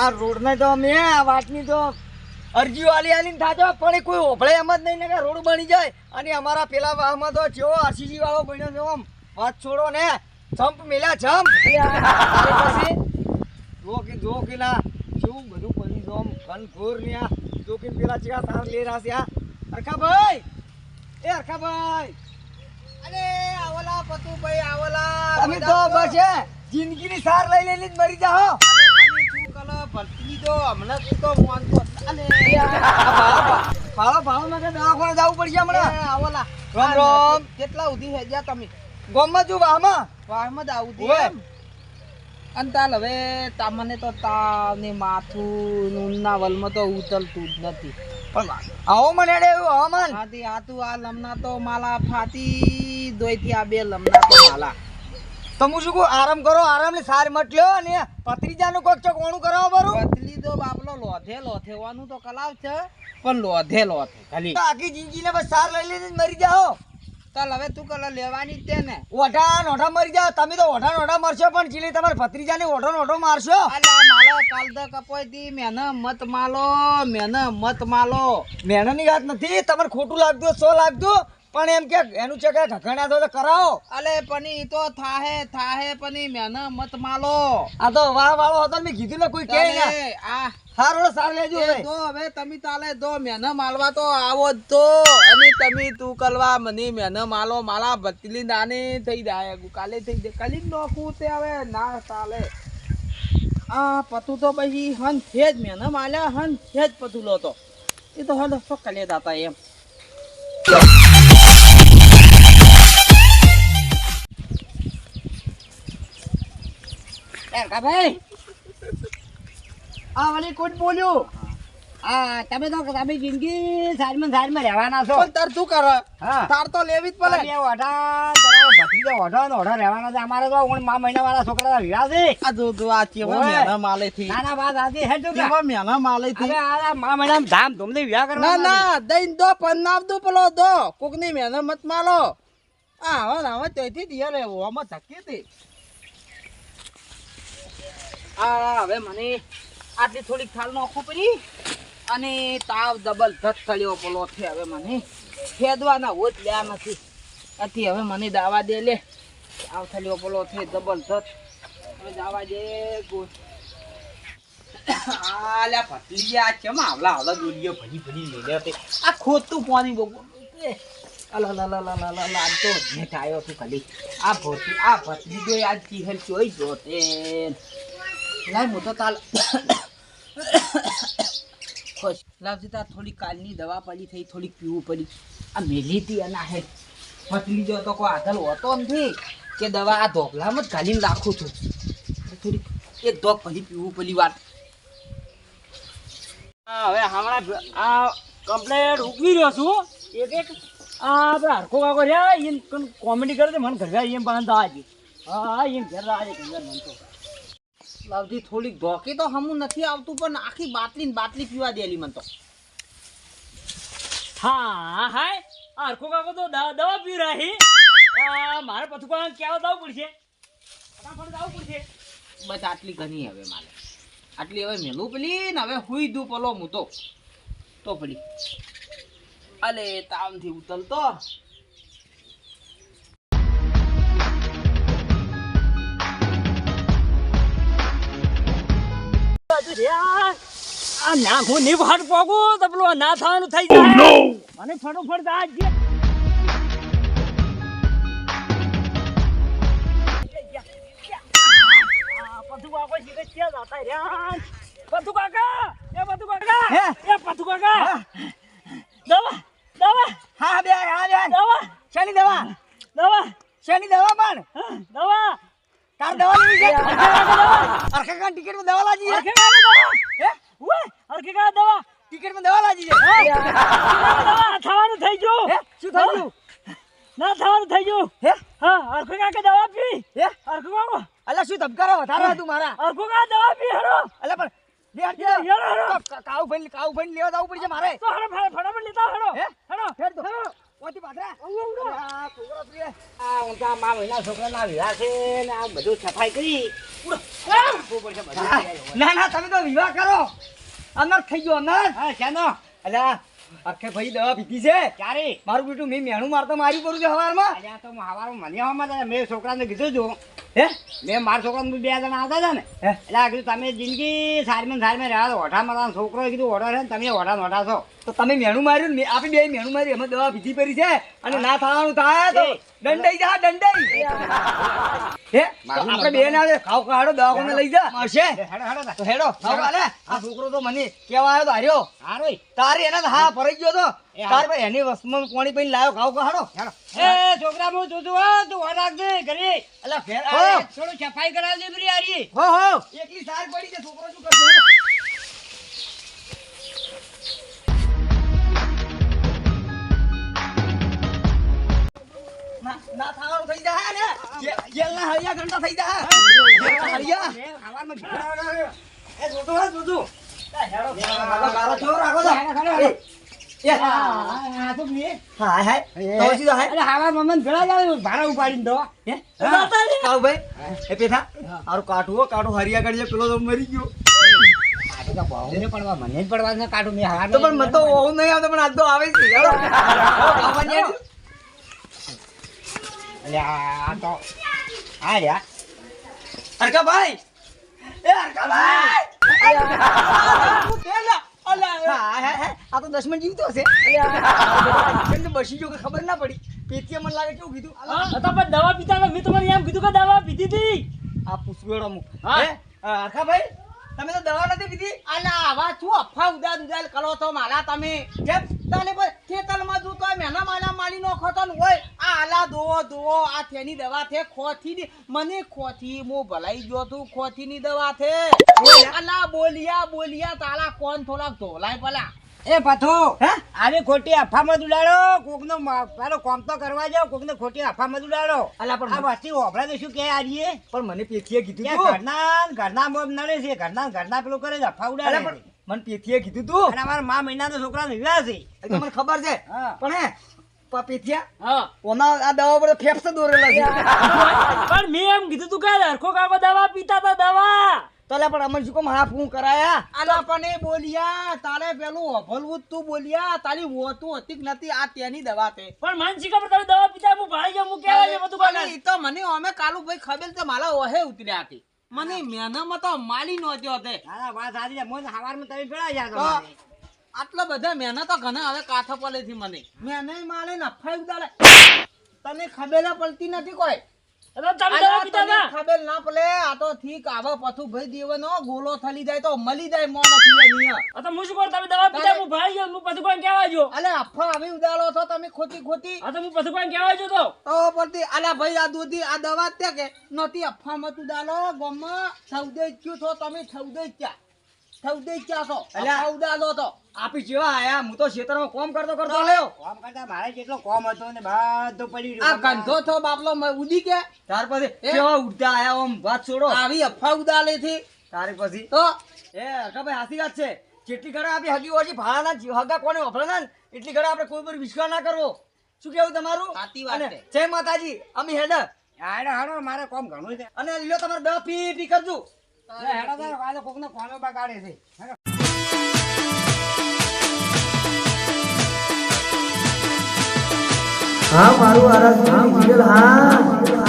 આ રોડ ને તો અમે આ વાતની તો અરજીઓ આલી થાજો પણ કોઈ ઓભળે એમ જ નહીં ને કે રોડ બની જાય અને અમારા પેલા વાહમાં તો જેવો આરસીસી વાળો બન્યો છે આમ વાત છોડો ને જમ્પ મેલ્યા જમ્પ પછી જો કે ના કેવું બધું બની જો આમ ઘનઘોર ને આ જો કે પેલા ચેવા સાર લઈ રહ્યા છે આ અરખાભાઈ અરખાભાઈ અરે આવલા પતુભાઈ આવલા તમે તો બસ જિંદગીની સાર લઈ લઈને જ મરી જાઓ ભરતી તો હમણાં તું તો મોનતો અને ભાવ માં દવાખાને જવું પડશે હમણાં આવલા રામ રામ કેટલા ઉધી હે ગયા તમે ગામમાં જો વાહમાં જ આવું એમ અંતાલ હવે તમને તો તાવ ને માથું ઊનના વલમાં તો ઉતરતું જ નથી પણ આવો મને એડે એવું હવામાન હાથી આતું આ લમના તો માલા ફાટી દોઈથી આ બે લમના તો માલા તમે શું કહો આરામ કરો આરામ ને સાર મટલ્યો અને પત્રીજાનું કોક ચકોણું કરાવો બરું બદલી દો બાપલો લોથેવાનું તો કલાવ છે પણ લોથે ખાલી આખી જિંદગીને બસ સાર લઈ લઈને જ મરી જાઓ ચાલ હવે તું કલા લેવાની જ તે ને ઓઢા મરી જાઓ તમે તો ઓઢા મરશો પણ ચીલી તમારે ભત્રીજાને ઓઢો મારશો અલા માલો કાલ દ કપોઈ દી મેને મત માલો મેણની વાત નથી તમારે ખોટું લાગતું સો લાગતું પણ એમ કે એનું છે કે ઘઘણ્યા તો કરાવો અલે પણ ઈ તો થાહે પણ મેને મત માલો આ તો વાહ વાળો હતો મેં કીધું ને કોઈ કે આ હારો સાર લેજો હવે દો હવે તમે તાલે દો મેને માલવા તો આવો જ તો અને તમે તું કલવા મને મેને માલો માલા ભતલી નાની થઈ જાય કાલે થઈ જાય કાલી નોખું તે હવે ના ચાલે આ પતુ તો પછી હન છે જ મેને માલ્યા હન છે જ પતુલો તો એ તો હન તો કાલે દાતા એમ ભાઈ આ મને કોણ બોલ્યું તમે તો તમે જિંદગી સાઈડમાં રહેવાના છો પણ તાર શું કરે તાર તો લેવી જ પડે ઓઢા રહેવાના છે અમારે તો મહિના વાળા છોકરા વિવાહ છે આ જો આ કેવા મેના માલે થી નાના વાત આજે હે જો કેવા મેના માલે થી આ મહિના ધામ ધૂમથી વિવાહ કરવા ના દઈને દો પન્નાવ દો પેલો દો કોક ની મેના મત માલો હવે તેથી દિયા રે ઓમાં ધક્કી હતી હવે મને આટલી થોડીક થાલ નોખું પડી અને તાવ ડબલ ધત થયો પેલો છે હવે મને ખેદવાના હોત લ્યા નથી આથી હવે મને દાવા દે લે તાવ થયો પેલો છે ડબલ ધત હવે દાવા દે લ્યા ભટલી આ કેમ આવલા દોડીઓ ભરી લઈ લે આ ખોટું પાણી બહુ અલા તો નેટ આવ્યો તું ખાલી આ ભટલી જો આજ ચીહલ ચોઈ જોતે લાય હું તો તાલ ખુશ લાવજી તાર થોડી કાલની દવા પડી થઈ થોડીક પીવું પડી આ મેલી હતી અને હે પતલી જો તો કોઈ આધલ હોતો નથી કે દવા આ ધોકલામાં જ ઘાલીને રાખું છું થોડીક એક ધોક પછી પીવું પડી વાત હવે હમણાં આ કમ્પ્લેટ ઉકલી રહ્યો છું એક આપણે હરખો કાકો રહ્યા એમ કોમેડી કરે મને ઘર એમ બાંધતા આજે એમ ઘર આજે ઘર બનતો લાવજી થોડીક ધોકી તો હમું નથી આવતું પણ આખી બાટલી પીવા દેલી મને તો હા હરખો કાકો તો દવા પી રહી મારે પથું ક્યાં જવું પડશે ફટાફટ જવું પડશે બસ આટલી ઘણી હવે મારે આટલી હવે મેલું પેલી ને હવે હુઈ દઉં પેલો હું તો પડી અલે તાવથી ઉતરતો ના હું નહીં ફાટ પોગું તો પેલું ના થવાનું થઈ જાય મને ફટોફટ આ જે પથુ કાકો શીખે છે જાતા રહ્યા પથુ કાકા દવા હા બે દવા શેની દવા પણ દવા કાર દવા લેવી છે અરખે કા ટિકિટ માં દવા લાજી અરખે કા દવા અરખે કા દવા ટિકિટ માં દવા લાજી છે દવા થવાનું થઈ ગયું શું થઈ ગયું ના થવાનું થઈ ગયું હા અરખે કા કે દવા પી અરખે કા અલા શું ધબકારો વધારો તું મારા અરખે કા દવા પી હરો અલા પણ કાઉ ભાઈ લેવા જવું પડશે મારે તો ફટાફટ લેતા હરો હેડો ઓથી પાથરા આ છોકરો તું એ. આ ઊંચા મા મહિના છોકરાના વિવાહ છે ને આ બધું સફાઈ કરી આપવું પડશે બધું. ના ના તમે તો વિવાહ કરો અનર થઈ ગયો અનર હા શાનો અલ્યા આખે ભાઈ દવા પીધી છે ક્યારે મારું બેટું મેં મેણું મારતો મારી કરું છે હવારમાં આજે તો હું હવારમાં મને હવામાં મેં છોકરાને કીધું છું હે મેં મારા છોકરાને 2 જણા આવતા હતા ને હે એટલે આ કીધું તમે જિંદગી સારીમાં રહ્યા તો ઓઢા મારા છોકરોએ કીધું ઓઢા છે ને તમે ઓઢા છો તો તમે મેણું માર્યું ને આપણે બે મેણું માર્યું એમાં દવા પીધી પડી છે અને ના થવાનું થાય તો દંડાઈ જા દંડાઈ હે તો આપણે બે ના ખાવ કાઢો દવાખાને લઈ જા મળશે હેડો હેડો તો હેડો ખાવ કાલે આ છોકરો તો મને કેવા આવ્યો તો હાર્યો હારોય તારી એના તો હા ફરઈ ગયો તો એ હા. તાર ભાઈ એની વસ્તુમાં પાણી પીને લાવ્યો ખાવ કાઢો હેડો એ છોકરા હું જોતું હો તું ઓઢાકજે ઘરે અલા ફેર હો, થોડું સફાઈ કરાવજે બરી હારી હો હો એકલી સાર પડી છે છોકરો શું કરશે હેડો. ના થવાનું થઈ જાય ને જેલના હળિયા ઘંટા થઈ જાય જેલના હળિયા એ હવામાં એ જોતો હે જોતો ગારો છો રાખો તો એ આ તો બી હાય હાય તો સીધો હાય અરે હાવા મમન ભેળા જાવ ભાડા ઉપાડીને દો હે કાવ ભાઈ એ પેથા આરું કાઠું હરિયા કાઢી પેલો તો મરી ગયો કાઢું તો બહુ ને પડવા મને જ પડવા ને કાઢું મેં હાર તો પણ મને તો ઓહું નહીં આવતો પણ આજ તો આવે છે હેડો આવવાની હેડ. અલે આ તો આ રહ્યા હરકા ભાઈ એ હરકા ભાઈ આ તો 10 મિનિટ જીવતો હશે કેમ તો બસી ગયો કે ખબર ના પડી પેટીએ મને લાગે કેવું કીધું દવા પીતા હતા મેં તમને એમ કીધું કે દવા પીધી હતી આ પૂછવેડો મુ હા. હે હરકા ભાઈ તમે તો દવા નથી પીધી અલા આવા શું અફા ઉદાલ કરો છો માલા તમે જેમ તને કોઈ ખેતરમાં જોતો હોય મેના માલા માલી નો ખોતો ને હોય આ આલા દોવો આ થેની દવા થે ખોથી ની મને ખોથી મો ભલાઈ ગયો તું ખોથી ની દવા થે અલા બોલિયા તાલા કોણ થોડાક ધોલાય પલા એ પથો હે આને ખોટી અફામાં ઉડાડો કોકનો પેલો કોમ તો કરવા જાવ કોકને ખોટી અફામાં ઉડાડો અલા પણ આ વસ્તી ઓભળે તો શું કે આરીએ પણ મને પેથીએ કીધું કે તું ઘરના મોબ નડે છે ઘરના પેલું કરે છે અફા અલા ઉડાડે પણ મને પેથીએ કીધું તું અને અમારા મા મહિનાનો છોકરાનો વિવાહ છે એ તો મને ખબર છે હા. પણ હે પેથિયા હા ઓના આ દવા પર ફેફસે દોરેલા છે પણ મેં એમ કીધું તું કે હરખો કાકો દવા પીતા હતા દવા તો લે પણ અમને શું કામ હાફ હું કરાયા અલા પણ એ બોલિયા તારે પેલું અભલવું તું બોલિયા તારી વોતું હતી કે નથી આ તેની દવા તે પણ માનસી ખબર તમે દવા પીતા હું ભાઈ ગયો હું કહેવાય છે બધું અને ઈ તો મને અમે કાલુ ભાઈ ખબર છે માલા ઓહે ઉતર્યા હતી મને મેનામાં તો માલી નહોતી હોતે હા વાત સાચી છે મોજ હવારમાં તમે ભેળા ગયા તો છો આટલા બધા મહેનત તો ઘણા હવે કાથો પડે છે મને મેને માલે નફાઈ ઉડાડે તને ખબર પડતી નથી કોઈ તમે દવા અલા, પીતા તને હતા ખબર ના પડે આ તો ઠીક આવા પથું ભાઈ દેવાનો ગોલો થલી જાય તો મળી જાય મોં નથી અહીંયા આ તો હું શું કરું તમે દવા પીતા હું ભાઈ ગયો હું પછી કોઈ કહેવા જો અલે અફા આવી ઉડાડો છો તમે ખોટી આ તો હું પછી કોઈ કહેવા જો તો તો પડતી અલા ભાઈ આ દૂધી આ દવા જ તે કે નતી અફા મત ઉડાડો ગમમાં સૌદે ક્યું છો તમે સૌદે છો અલા. અફા ઉડાડો તો આપી જેવા આયા હું તો ખેતરમાં કોમ કરતો લ્યો કોમ કરતા મારે જેટલો કોમ હતો ને બધું પડી આ રહ્યું ગંધો થો બાપલો ઉડી કે ત્યાર પછી કેવા ઉડતા આયા ઓમ વાત છોડો આવી અફા ઉડાડે થી તારે પછી તો એ હરકા ભાઈ હાસી વાત છે જેટલી ઘડા આપી હગી ઓછી ભાડાના હગા કોને વફરાના ને એટલી ઘડા આપણે કોઈ પર વિશ્વાસ ના કરવો શું કેવું તમારું સાચી વાત અને છે. જય માતાજી અમે હેડર હાડો મારે કોમ ઘણું છે અને લીલો તમારે દવા પી કરજો હેડો તારો કાલે કોકનો કોનો બગાડે છે હેડો. હા મારું આરાધ્ય હા